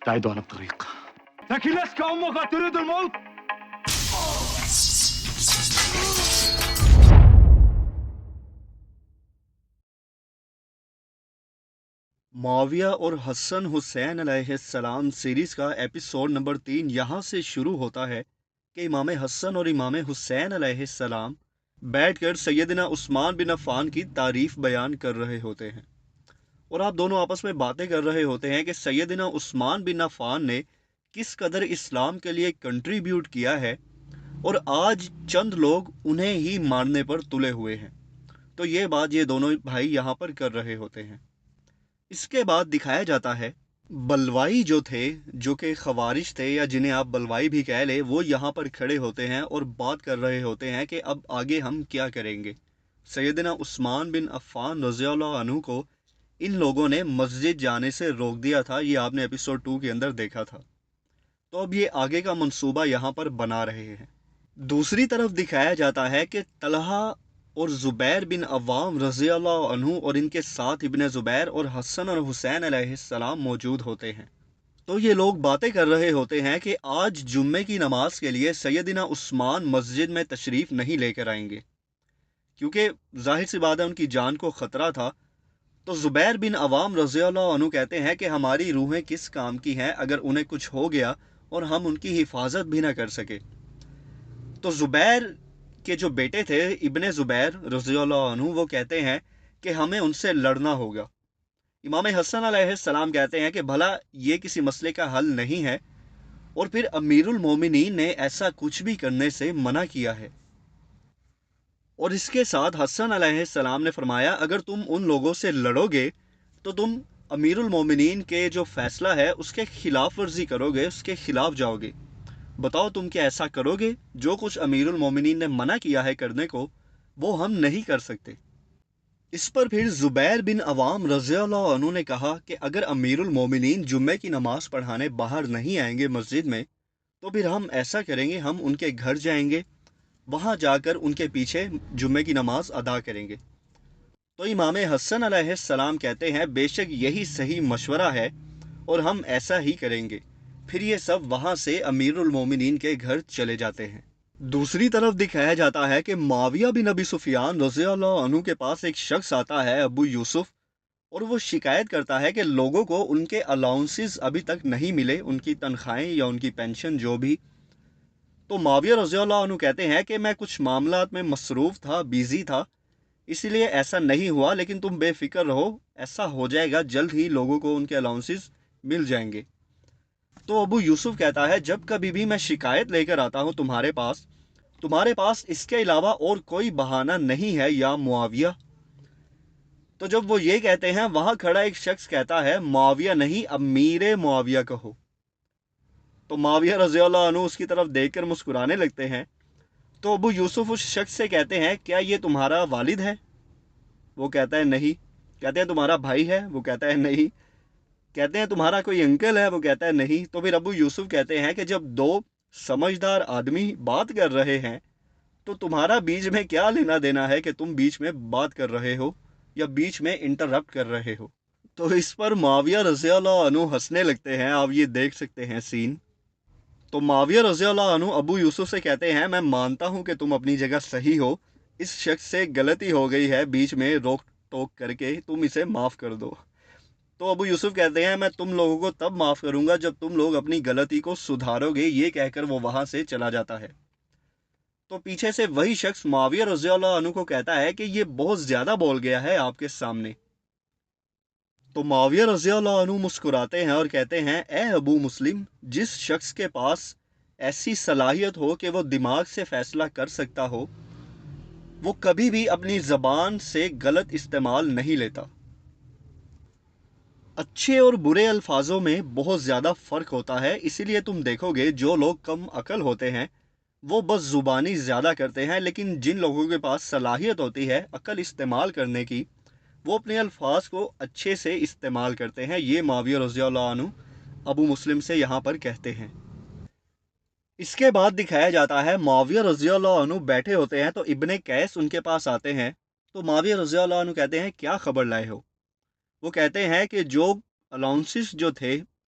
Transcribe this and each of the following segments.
ابتعدوا عن الطريق. ثكلتك أمك تريد الموت. معاویہ اور حسن حسین علیہ السلام سیریز کا ایپیسوڈ نمبر 3 یہاں سے شروع ہوتا ہے کہ امام حسن اور امام حسین علیہ السلام بیٹھ کر سیدنا عثمان بن عفان کی تعریف بیان کر رہے ہوتے ہیں، اور آپ دونوں آپس میں باتیں کر رہے ہوتے ہیں کہ سیدنا عثمان بن عفان نے کس قدر اسلام کے لیے کنٹریبیوٹ کیا ہے، اور آج چند لوگ انہیں ہی مارنے پر تلے ہوئے ہیں۔ تو یہ بات یہ دونوں بھائی یہاں پر کر رہے ہوتے ہیں۔ اس کے بعد دکھایا جاتا ہے بلوائی جو تھے، جو کہ خوارج تھے یا جنہیں آپ بلوائی بھی کہہ لے، وہ یہاں پر کھڑے ہوتے ہیں اور بات کر رہے ہوتے ہیں کہ اب آگے ہم کیا کریں گے۔ سیدنا عثمان بن عفان رضی اللہ عنہ کو ان لوگوں نے مسجد جانے سے روک دیا تھا، یہ آپ نے ایپیسوڈ 2 کے اندر دیکھا تھا۔ تو اب یہ آگے کا منصوبہ یہاں پر بنا رہے ہیں۔ دوسری طرف دکھایا جاتا ہے کہ طلحہ اور زبیر بن عوام رضی اللہ عنہ اور ان کے ساتھ ابن زبیر اور حسن اور حسین علیہ السلام موجود ہوتے ہیں۔ تو یہ لوگ باتیں کر رہے ہوتے ہیں کہ آج جمعے کی نماز کے لیے سیدنا عثمان مسجد میں تشریف نہیں لے کر آئیں گے، کیونکہ ظاہر سی بات ہے ان کی جان کو خطرہ تھا۔ تو زبیر بن عوام رضی اللہ عنہ کہتے ہیں کہ ہماری روحیں کس کام کی ہیں اگر انہیں کچھ ہو گیا اور ہم ان کی حفاظت بھی نہ کر سکے۔ تو زبیر کے جو بیٹے تھے ابن زبیر رضی اللہ عنہ، وہ کہتے ہیں کہ ہمیں ان سے لڑنا ہوگا۔ امام حسن علیہ السلام کہتے ہیں کہ بھلا یہ کسی مسئلے کا حل نہیں ہے، اور پھر امیر المومنین نے ایسا کچھ بھی کرنے سے منع کیا ہے۔ اور اس کے ساتھ حسن علیہ السلام نے فرمایا اگر تم ان لوگوں سے لڑو گے تو تم امیر المومنین کے جو فیصلہ ہے اس کے خلاف ورزی کرو گے، اس کے خلاف جاؤ گے۔ بتاؤ تم کیا ایسا کرو گے؟ جو کچھ امیر المومنین نے منع کیا ہے کرنے کو وہ ہم نہیں کر سکتے۔ اس پر پھر زبیر بن عوام رضی اللہ عنہ نے کہا کہ اگر امیر المومنین جمعے کی نماز پڑھانے باہر نہیں آئیں گے مسجد میں، تو پھر ہم ایسا کریں گے، ہم ان کے گھر جائیں گے، وہاں جا کر ان کے پیچھے جمعے کی نماز ادا کریں گے۔ تو امام حسن علیہ السلام کہتے ہیں بے شک یہی صحیح مشورہ ہے اور ہم ایسا ہی کریں گے۔ پھر یہ سب وہاں سے امیر المومنین کے گھر چلے جاتے ہیں۔ دوسری طرف دکھایا جاتا ہے کہ معاویہ بن ابی سفیان رضی اللہ عنہ کے پاس ایک شخص آتا ہے ابو یوسف، اور وہ شکایت کرتا ہے کہ لوگوں کو ان کے الاؤنسز ابھی تک نہیں ملے، ان کی تنخواہیں یا ان کی پینشن جو بھی۔ تو معاویہ رضی اللہ عنہ کہتے ہیں کہ میں کچھ معاملات میں مصروف تھا، بیزی تھا، اس لیے ایسا نہیں ہوا، لیکن تم بے فکر رہو، ایسا ہو جائے گا، جلد ہی لوگوں کو ان کے الاؤنسز مل جائیں گے۔ تو ابو یوسف کہتا ہے جب کبھی بھی میں شکایت لے کر آتا ہوں تمہارے پاس اس کے علاوہ اور کوئی بہانہ نہیں ہے یا معاویہ؟ تو جب وہ یہ کہتے ہیں وہاں کھڑا ایک شخص کہتا ہے معاویہ نہیں، امیر معاویہ کہو۔ تو معاویہ رضی اللہ عنہ اس کی طرف دیکھ کر مسکرانے لگتے ہیں۔ تو ابو یوسف اس شخص سے کہتے ہیں کیا یہ تمہارا والد ہے؟ وہ کہتا ہے نہیں۔ کہتے ہیں تمہارا بھائی ہے؟ وہ کہتا ہے نہیں۔ کہتے ہیں تمہارا کوئی انکل ہے؟ وہ کہتا ہے نہیں۔ تو پھر ابو یوسف کہتے ہیں کہ جب دو سمجھدار آدمی بات کر رہے ہیں تو تمہارا بیچ میں کیا لینا دینا ہے کہ تم بیچ میں بات کر رہے ہو یا بیچ میں انٹرپٹ کر رہے ہو؟ تو اس پر معاویہ رضی اللہ عنہ ہنسنے لگتے ہیں، آپ یہ دیکھ سکتے ہیں سین۔ تو معاویہ رضی اللہ عنہ ابو یوسف سے کہتے ہیں میں مانتا ہوں کہ تم اپنی جگہ صحیح ہو، اس شخص سے غلطی ہو گئی ہے، بیچ میں روک ٹوک کر کے تم اسے معاف کر دو۔ تو ابو یوسف کہتے ہیں میں تم لوگوں کو تب معاف کروں گا جب تم لوگ اپنی غلطی کو سدھارو گے۔ یہ کہہ کر وہ وہاں سے چلا جاتا ہے۔ تو پیچھے سے وہی شخص معاویہ رضی اللہ عنہ کو کہتا ہے کہ یہ بہت زیادہ بول گیا ہے آپ کے سامنے۔ تو معاویہ رضی اللہ عنہ مسکراتے ہیں اور کہتے ہیں اے ابو مسلم، جس شخص کے پاس ایسی صلاحیت ہو کہ وہ دماغ سے فیصلہ کر سکتا ہو، وہ کبھی بھی اپنی زبان سے غلط استعمال نہیں لیتا۔ اچھے اور برے الفاظوں میں بہت زیادہ فرق ہوتا ہے، اسی لیے تم دیکھو گے جو لوگ کم عقل ہوتے ہیں وہ بس زبانی زیادہ کرتے ہیں، لیکن جن لوگوں کے پاس صلاحیت ہوتی ہے عقل استعمال کرنے کی، وہ اپنے الفاظ کو اچھے سے استعمال کرتے ہیں۔ یہ معاویہ رضی اللہ عنہ ابو مسلم سے یہاں پر کہتے ہیں۔ اس کے بعد دکھایا جاتا ہے معاویہ رضی اللہ عنہ بیٹھے ہوتے ہیں تو ابن قیس ان کے پاس آتے ہیں۔ تو معاویہ رضی اللہ عنہ کہتے ہیں کیا خبر لائے ہو؟ وہ کہتے ہیں کہ جو الاؤنسز جو تھے،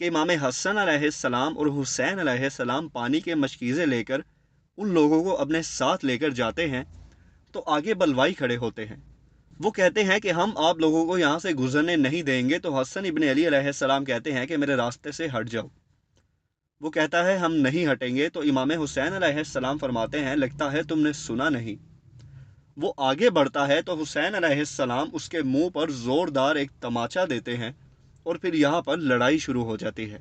کہ امام حسن علیہ السلام اور حسین علیہ السلام پانی کے مشکیزیں لے کر ان لوگوں کو اپنے ساتھ لے کر جاتے ہیں تو آگے بلوائی کھڑے ہوتے ہیں۔ وہ کہتے ہیں کہ ہم آپ لوگوں کو یہاں سے گزرنے نہیں دیں گے، تو حسن ابن علی علیہ السلام کہتے ہیں کہ میرے راستے سے ہٹ جاؤ۔ وہ کہتا ہے ہم نہیں ہٹیں گے، تو امام حسین علیہ السلام فرماتے ہیں لگتا ہے تم نے سنا نہیں۔ وہ آگے بڑھتا ہے تو حسین علیہ السلام اس کے منہ پر زوردار ایک تماچا دیتے ہیں اور پھر یہاں پر لڑائی شروع ہو جاتی ہے،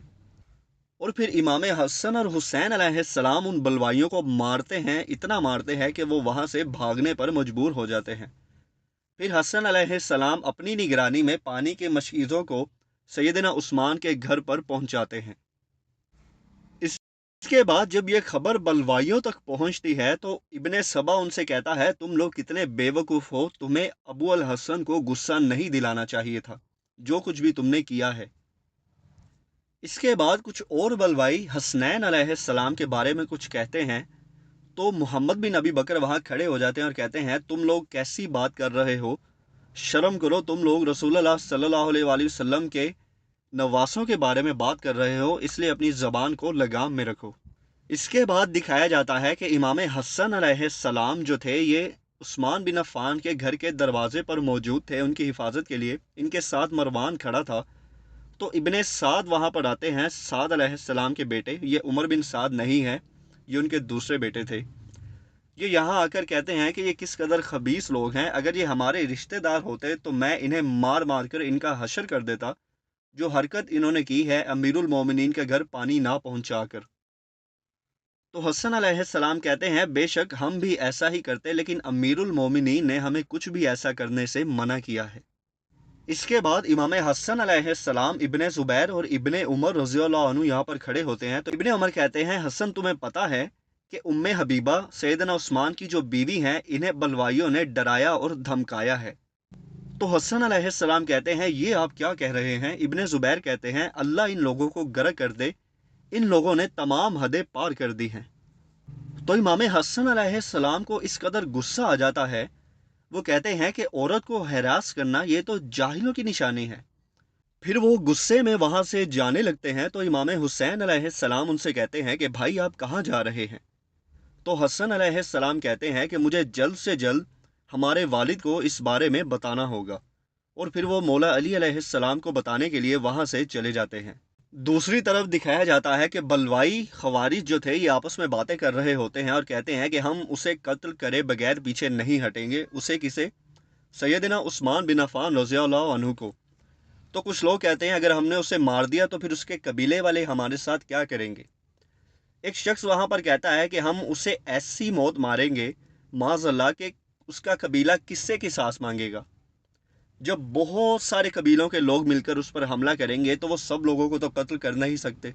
اور پھر امام حسن اور حسین علیہ السلام ان بلوائیوں کو مارتے ہیں، اتنا مارتے ہیں کہ وہ وہاں سے بھاگنے پر مجبور ہو جاتے ہیں۔ پھر حسن علیہ السلام اپنی نگرانی میں پانی کے مشکیزوں کو سیدنا عثمان کے گھر پر پہنچاتے ہیں۔ اس کے بعد جب یہ خبر بلوائیوں تک پہنچتی ہے تو ابن سبا ان سے کہتا ہے تم لوگ کتنے بے وقوف ہو، تمہیں ابو الحسن کو غصہ نہیں دلانا چاہیے تھا جو کچھ بھی تم نے کیا ہے۔ اس کے بعد کچھ اور بلوائی حسنین علیہ السلام کے بارے میں کچھ کہتے ہیں تو محمد بن ابی بکر وہاں کھڑے ہو جاتے ہیں اور کہتے ہیں تم لوگ کیسی بات کر رہے ہو، شرم کرو، تم لوگ رسول اللہ صلی اللہ علیہ وآلہ وسلم کے نواسوں کے بارے میں بات کر رہے ہو، اس لیے اپنی زبان کو لگام میں رکھو۔ اس کے بعد دکھایا جاتا ہے کہ امام حسن علیہ السلام جو تھے یہ عثمان بن عفان کے گھر کے دروازے پر موجود تھے ان کی حفاظت کے لیے، ان کے ساتھ مروان کھڑا تھا۔ تو ابن سعد وہاں پر آتے ہیں، سعد علیہ السلام کے بیٹے، یہ عمر بن سعد نہیں ہے، یہ ان کے دوسرے بیٹے تھے۔ یہ یہاں آ کر کہتے ہیں کہ یہ کس قدر خبیث لوگ ہیں، اگر یہ ہمارے رشتہ دار ہوتے تو میں انہیں مار مار کر ان کا حشر کر دیتا، جو حرکت انہوں نے کی ہے امیر المومنین کے گھر پانی نہ پہنچا کر۔ تو حسن علیہ السلام کہتے ہیں بے شک ہم بھی ایسا ہی کرتے، لیکن امیر المومنین نے ہمیں کچھ بھی ایسا کرنے سے منع کیا ہے۔ اس کے بعد امام حسن علیہ السلام ابن زبیر اور ابن عمر رضی اللہ عنہ یہاں پر کھڑے ہوتے ہیں، تو ابن عمر کہتے ہیں حسن تمہیں پتہ ہے کہ ام حبیبہ سیدنا عثمان کی جو بیوی ہیں انہیں بلوائیوں نے ڈرایا اور دھمکایا ہے۔ تو حسن علیہ السلام کہتے ہیں یہ آپ کیا کہہ رہے ہیں؟ ابن زبیر کہتے ہیں اللہ ان لوگوں کو غرق کر دے، ان لوگوں نے تمام حدیں پار کر دی ہیں۔ تو امام حسن علیہ السلام کو اس قدر غصہ آ جاتا ہے، وہ کہتے ہیں کہ عورت کو ہراس کرنا یہ تو جاہلوں کی نشانی ہے۔ پھر وہ غصے میں وہاں سے جانے لگتے ہیں تو امام حسین علیہ السلام ان سے کہتے ہیں کہ بھائی آپ کہاں جا رہے ہیں؟ تو حسن علیہ السلام کہتے ہیں کہ مجھے جلد سے جلد ہمارے والد کو اس بارے میں بتانا ہوگا، اور پھر وہ مولا علی علیہ السلام کو بتانے کے لیے وہاں سے چلے جاتے ہیں۔ دوسری طرف دکھایا جاتا ہے کہ بلوائی خوارج جو تھے یہ آپس میں باتیں کر رہے ہوتے ہیں اور کہتے ہیں کہ ہم اسے قتل کرے بغیر پیچھے نہیں ہٹیں گے، اسے کسے؟ سیدنا عثمان بن عفان رضی اللہ عنہ کو۔ تو کچھ لوگ کہتے ہیں اگر ہم نے اسے مار دیا تو پھر اس کے قبیلے والے ہمارے ساتھ کیا کریں گے؟ ایک شخص وہاں پر کہتا ہے کہ ہم اسے ایسی موت ماریں گے معاذ اللہ کہ اس کا قبیلہ کس سے قصاص مانگے گا۔ جب بہت سارے قبیلوں کے لوگ مل کر اس پر حملہ کریں گے تو وہ سب لوگوں کو تو قتل کر نہیں سکتے۔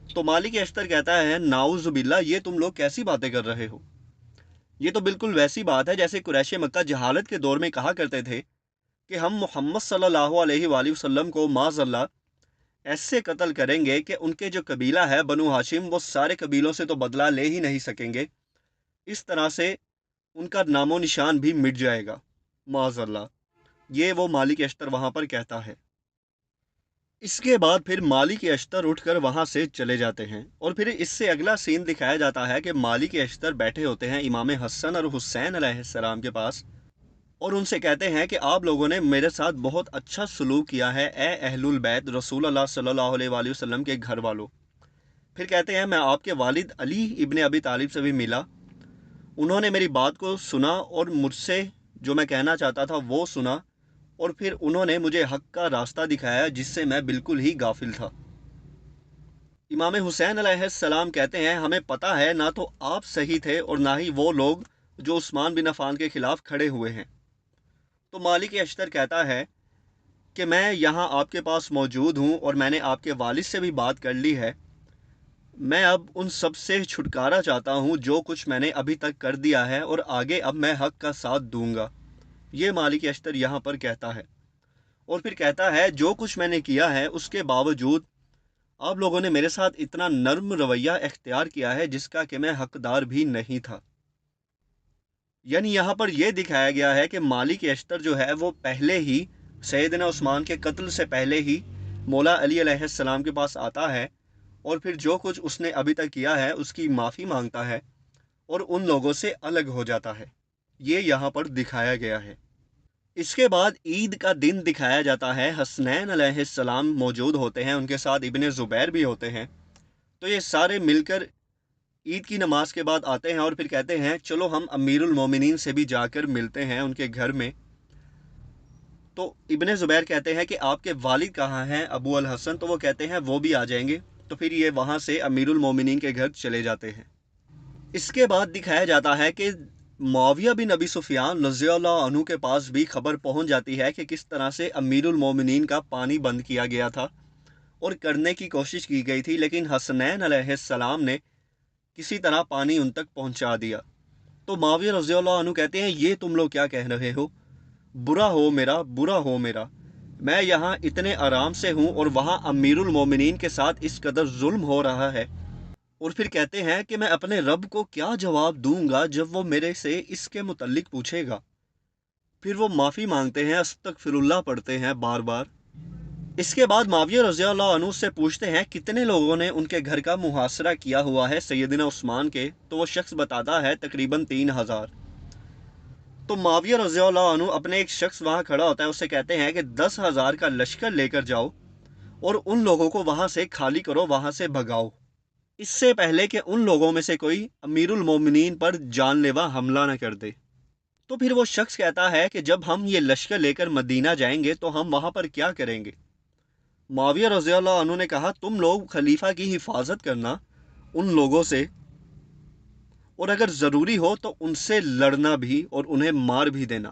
تو مالک اشتر کہتا ہے نعوذ باللہ، یہ تم لوگ کیسی باتیں کر رہے ہو؟ یہ تو بالکل ویسی بات ہے جیسے قریش مکہ جہالت کے دور میں کہا کرتے تھے کہ ہم محمد صلی اللہ علیہ وآلہ وسلم کو معاذ اللہ ایسے قتل کریں گے کہ ان کے جو قبیلہ ہے بنو ہاشم وہ سارے قبیلوں سے تو بدلہ لے ہی نہیں سکیں گے، اس طرح سے ان کا نام و نشان بھی مٹ جائے گا معاذ اللہ۔ یہ وہ مالک اشتر وہاں پر کہتا ہے۔ اس کے بعد پھر مالک اشتر اٹھ کر وہاں سے چلے جاتے ہیں، اور پھر اس سے اگلا سین دکھایا جاتا ہے کہ مالک اشتر بیٹھے ہوتے ہیں امام حسن اور حسین علیہ السلام کے پاس، اور ان سے کہتے ہیں کہ آپ لوگوں نے میرے ساتھ بہت اچھا سلوک کیا ہے اے اہل البیت رسول اللہ صلی اللہ علیہ وآلہ وسلم کے گھر والوں۔ پھر کہتے ہیں میں آپ کے والد علی ابن ابی طالب سے بھی ملا، انہوں نے میری بات کو سنا اور مجھ سے جو میں کہنا چاہتا تھا وہ سنا، اور پھر انہوں نے مجھے حق کا راستہ دکھایا جس سے میں بالکل ہی غافل تھا۔ امام حسین علیہ السلام کہتے ہیں ہمیں پتہ ہے نہ تو آپ صحیح تھے اور نہ ہی وہ لوگ جو عثمان بن عفان کے خلاف کھڑے ہوئے ہیں۔ تو مالک اشتر کہتا ہے کہ میں یہاں آپ کے پاس موجود ہوں اور میں نے آپ کے والد سے بھی بات کر لی ہے، میں اب ان سب سے چھٹکارا چاہتا ہوں جو کچھ میں نے ابھی تک کر دیا ہے، اور آگے اب میں حق کا ساتھ دوں گا۔ یہ مالک اشتر یہاں پر کہتا ہے، اور پھر کہتا ہے جو کچھ میں نے کیا ہے اس کے باوجود آپ لوگوں نے میرے ساتھ اتنا نرم رویہ اختیار کیا ہے جس کا کہ میں حقدار بھی نہیں تھا۔ یعنی یہاں پر یہ دکھایا گیا ہے کہ مالک اشتر جو ہے وہ پہلے ہی سیدنا عثمان کے قتل سے پہلے ہی مولا علی علیہ السلام کے پاس آتا ہے اور پھر جو کچھ اس نے ابھی تک کیا ہے اس کی معافی مانگتا ہے اور ان لوگوں سے الگ ہو جاتا ہے. یہ یہاں پر دکھایا گیا ہے. اس کے بعد عید کا دن دکھایا جاتا ہے. حسنین علیہ السلام موجود ہوتے ہیں, ان کے ساتھ ابن زبیر بھی ہوتے ہیں. تو یہ سارے مل کر عید کی نماز کے بعد آتے ہیں اور پھر کہتے ہیں چلو ہم امیر المومنین سے بھی جا کر ملتے ہیں ان کے گھر میں. تو ابن زبیر کہتے ہیں کہ آپ کے والد کہاں ہیں ابو الحسن؟ تو وہ کہتے ہیں وہ بھی آ جائیں گے. تو پھر یہ وہاں سے امیر المومنین کے گھر چلے جاتے ہیں. اس کے بعد دکھایا جاتا ہے کہ معاویہ بن ابی سفیان رضی اللہ عنہ کے پاس بھی خبر پہنچ جاتی ہے کہ کس طرح سے امیر المومنین کا پانی بند کیا گیا تھا اور کرنے کی کوشش کی گئی تھی, لیکن حسنین علیہ السلام نے کسی طرح پانی ان تک پہنچا دیا. تو معاویہ رضی اللہ عنہ کہتے ہیں یہ تم لوگ کیا کہہ رہے ہو؟ برا ہو میرا, برا ہو میرا. میں یہاں اتنے آرام سے ہوں اور وہاں امیر المومنین کے ساتھ اس قدر ظلم ہو رہا ہے. اور پھر کہتے ہیں کہ میں اپنے رب کو کیا جواب دوں گا جب وہ میرے سے اس کے متعلق پوچھے گا. پھر وہ معافی مانگتے ہیں, استغفر اللہ پڑھتے ہیں بار بار. اس کے بعد معاویہ رضی اللہ عنہ سے پوچھتے ہیں کتنے لوگوں نے ان کے گھر کا محاصرہ کیا ہوا ہے سیدنا عثمان کے؟ تو وہ شخص بتاتا ہے تقریباً 3000. تو معاویہ رضی اللہ عنہ اپنے ایک شخص وہاں کھڑا ہوتا ہے, اسے کہتے ہیں کہ 10,000 کا لشکر لے کر جاؤ اور ان لوگوں کو وہاں سے خالی کرو, وہاں سے بھگاؤ, اس سے پہلے کہ ان لوگوں میں سے کوئی امیر المومنین پر جان لیوا حملہ نہ کر دے. تو پھر وہ شخص کہتا ہے کہ جب ہم یہ لشکر لے کر مدینہ جائیں گے تو ہم وہاں پر کیا کریں گے؟ معاویہ رضی اللہ عنہ نے کہا تم لوگ خلیفہ کی حفاظت کرنا ان لوگوں سے, اور اگر ضروری ہو تو ان سے لڑنا بھی اور انہیں مار بھی دینا.